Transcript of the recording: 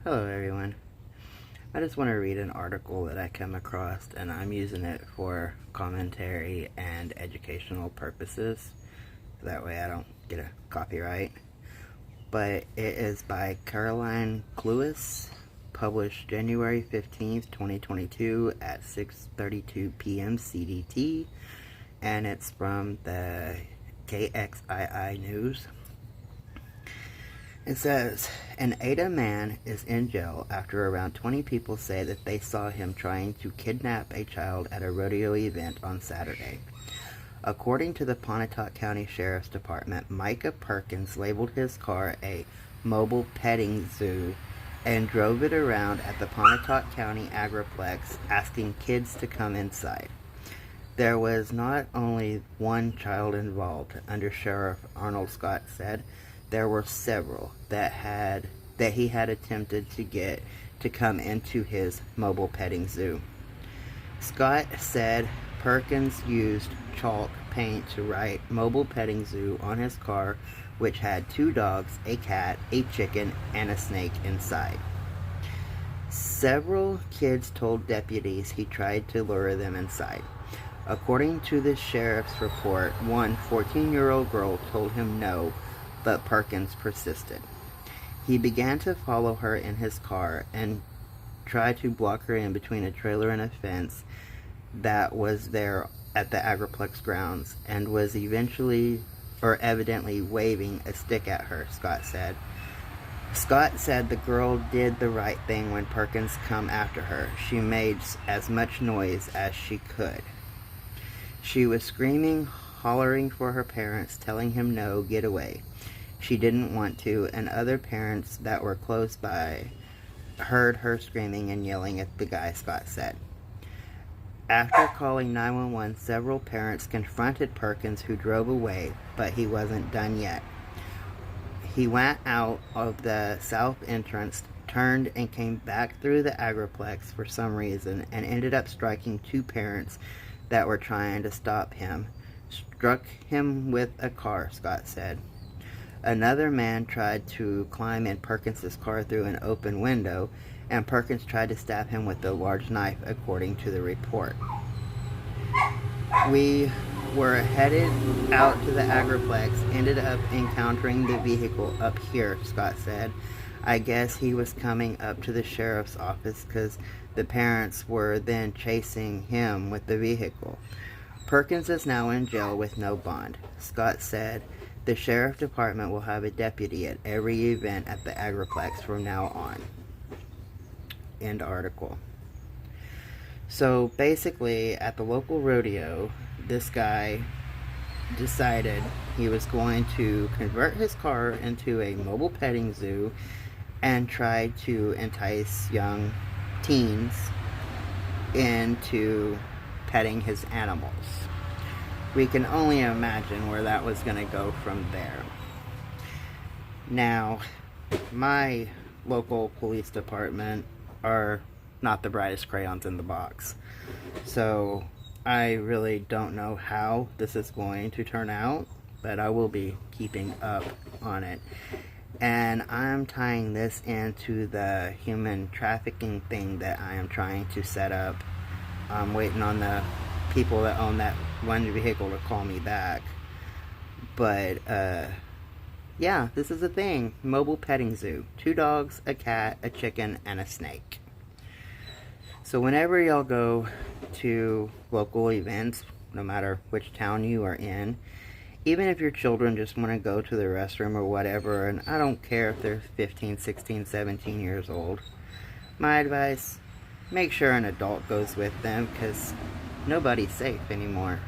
Hello everyone. I just want to read an article that I came across, and I'm using it for commentary and educational purposes. That way I don't get a copyright. But it is by Caroline Cluis, published January 15th, 2022 at 6:32 p.m. CDT, and it's from the KXII News. It says, an Ada man is in jail after around 20 people say that they saw him trying to kidnap a child at a rodeo event on Saturday. According to the Pontotoc County Sheriff's Department, Micah Perkins labeled his car a mobile petting zoo and drove it around at the Pontotoc County Agriplex asking kids to come inside. There was not only one child involved, Under Sheriff Arnold Scott said. There were several that he had attempted to get to come into his mobile petting zoo. Scott said Perkins used chalk paint to write mobile petting zoo on his car, which had 2 dogs, a cat, a chicken, and a snake inside. Several kids told deputies he tried to lure them inside. According to the sheriff's report, one 14-year-old girl told him no, but Perkins persisted. He began to follow her in his car and tried to block her in between a trailer and a fence that was there at the Agriplex grounds, and was evidently waving a stick at her, Scott said. Scott said the girl did the right thing when Perkins come after her. She made as much noise as she could. She was screaming, hollering for her parents, telling him no, get away. She didn't want to, and other parents that were close by heard her screaming and yelling at the guy, Scott said. After calling 911, several parents confronted Perkins, who drove away, but he wasn't done yet. He went out of the south entrance, turned and came back through the Agriplex for some reason, and ended up striking 2 parents that were trying to stop him. Struck him with a car, Scott said. Another man tried to climb in Perkins' car through an open window, and Perkins tried to stab him with a large knife, according to the report. We were headed out to the Agriplex, ended up encountering the vehicle up here, Scott said. I guess he was coming up to the sheriff's office because the parents were then chasing him with the vehicle. Perkins is now in jail with no bond, Scott said. The sheriff department will have a deputy at every event at the Agriplex from now on. End article. So basically, at the local rodeo, this guy decided he was going to convert his car into a mobile petting zoo and try to entice young teens into petting his animals. We can only imagine where that was going to go from there. Now, my local police department are not the brightest crayons in the box. So, I really don't know how this is going to turn out, but I will be keeping up on it. And I'm tying this into the human trafficking thing that I am trying to set up. I'm waiting on the people that own that one vehicle to call me back. But yeah, this is a thing. Mobile petting zoo. 2 dogs, a cat, a chicken, and a snake. So whenever y'all go to local events, no matter which town you are in, even if your children just want to go to the restroom or whatever, and I don't care if they're 15, 16, 17 years old, my advice, make sure an adult goes with them, because nobody's safe anymore.